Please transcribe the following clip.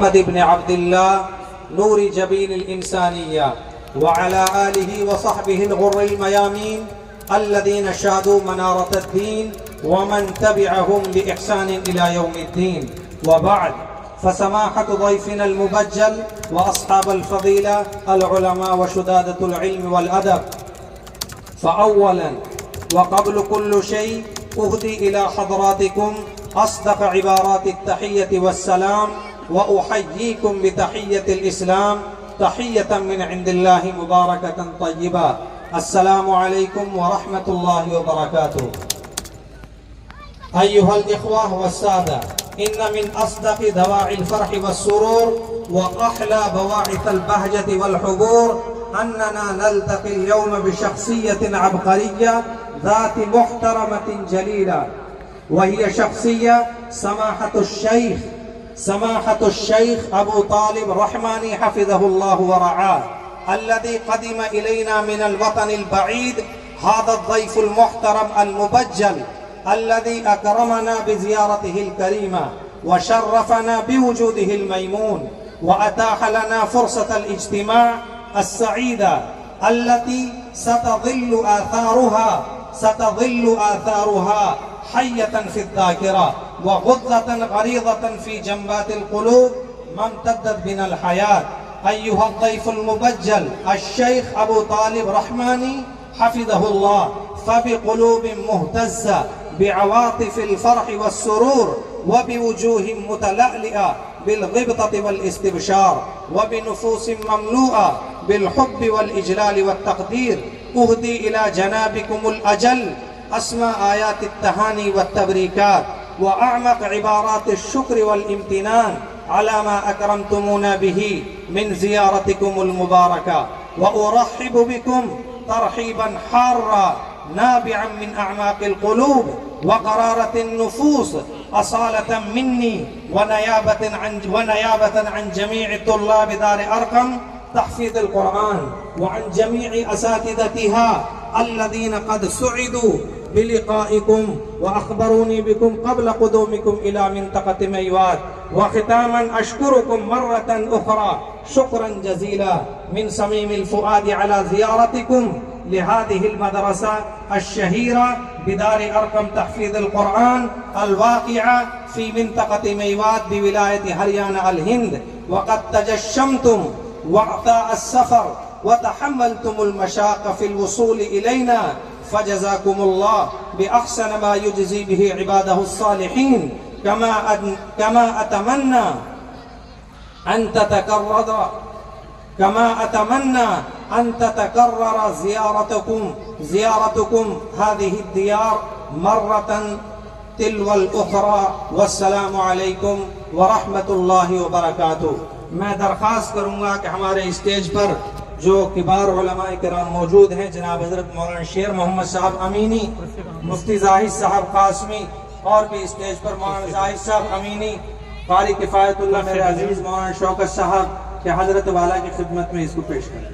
मोहम्मद इब्न अब्दुल्लाह नूरी जबीन इंसानिया व अला आलिहि व सहबिहिल गुर्रिल मयामीन अल्लज़ीना शादू मनारतद्दीन व मन तबिअहुम बिइहसान इला यौमिद्दीन व बअद फसमाहत ज़ैफिना अल-मुबज्जल व अस्हाब अल-फ़ज़ीला अल-उलमा व शुदादतुल इल्म वल अदब फ़अव्वलन व क़ब्ल कुल्लि शै उहदी इला हज़रातिकुम अस्दक़ इबारात अत-तहिय्यत वस्सलाम व उहय्यीकुम बितहिय्यतिल इस्लाम तहिय्यतन मिन इंदिल्लाहि मुबारकतन तय्यिबा। अस्सलामु अलैकुम व रहमतुल्लाहि व बरकातुहू। अय्युहल इख्वा वस्सादा, इन्न मिन अस्दक़ि दवाइल फ़रहि वस्सुरूर व अहला बवाइतल बहजति वल हुबूर अन्नना नल्तक़िल यौम बिशख़्सिय्यतिन अबक़रिय्या ज़ाति मुहतरमतिन जलीला वहिय शख़्सिय्या समाहतुश शैख़ अबू तालिब रहमानी हफ़िज़हुल्लाहु व रआह अल्लज़ी क़दिम इलैना मिनल वतनिल बईद हाज़ा ज़ैफ़ुल मुहतरम अल मुबज्जल अल्लज़ी अकरमना बिज़ियारतिहिल करीमा व शर्रफ़ना बिवुजूदिहिल मयमून व अताह लना फ़ुर्सतल इज्तिमा अस्सईदा अल्लती सतज़िल्लु आथारुहा हय्यतन फ़िद्दाकिरा व गुज़्ज़तन गरीज़तन फ़ी जंबातिल क़ुलूब मम्तद्दत बिनल हयात। अय्युहल ज़ैफ़ुल मुबज्जल अश-शैख़ अबू तालिब रहमानी हफ़िज़हुल्लाह फ़बिक़ुलूबिन मुहतज़्ज़ा बिअवातिफ़िल फ़रहि वस्सुरूर व बिवुजूहिन मुतलअलिआ बिलग़िबतति वल इस्तिबशार व बिनुफ़ूसिन ममलूआ बिलहुब्बि वल इजलाल वत्तक़दीर उहदी इला जनाबिकुमुल अजल अस्मा आयातित तहानी वत्तबरीकात व अअमक़ इबारातिश शुक्र वल इम्तिनान अला मा अकरमतुमूना बिही मिन ज़ियारतिकुमुल मुबारका व उरहिबु बिकुम तरहीबन हार्रा नाबिअन मिन अअमाक़िल क़ुलूब व क़रारतिन नुफ़ूस असालतन मिन्नी व नयाबतन अन जमीअ तुल्लाब दार अरक़म तहफ़ीज़ुल क़ुरआन व अन जमीअ असातिज़तिहा अल्लज़ीना क़द सुइदू बिलिक़ाइकुम व अख़बरूनी बिकुम क़ब्ल क़ुदूमिकुम इला मिंतक़ति मयवात व ख़ितामन अशकुरुकुम मर्रतन उख़रा शुक्रन जज़ीला मिन समीमिल फ़ुआदि अला ज़ियारतिकुम लिहादिहिल मदरसा अश-शहीरा बिदार अरक़म तहफ़ीज़ुल क़ुरआन अल-वाक़िआ फ़ी मिंतक़ति मयवात बिविलायत हरियाणा अल-हिंद व क़द तजश्शमतुम वअता अस-सफ़र व तहम्मलतुमुल मशाक़ फ़िल वसूल इलैना फ़जज़ाकुमुल्लाह बिअहसन मा युजज़ी बिही इबादहुस सालिहीन कमा अतमन्ना अन ततकर्रर ज़ियारतुकुम हाज़िहि दियार मर्रतन तिलवल उख़रा वस्सलामु अलैकुम व रहमतुल्लाहि व बरकातुहू। मैं दरख्वास्त करूँगा कि हमारे स्टेज पर जो किबार उलमाए किराम मौजूद हैं, जनाब हज़रत मौलाना शेर मोहम्मद साहब अमीनी, मुफ्ती ज़ाहिद साहब कासमी और भी स्टेज पर मौलाना ज़ाहिद साहब अमीनी, क़ारी किफ़ायतुल्लाह मेरे अजीज़ मौलाना शौकत साहब के हज़रत वाला की खिदमत में इसको पेश करें।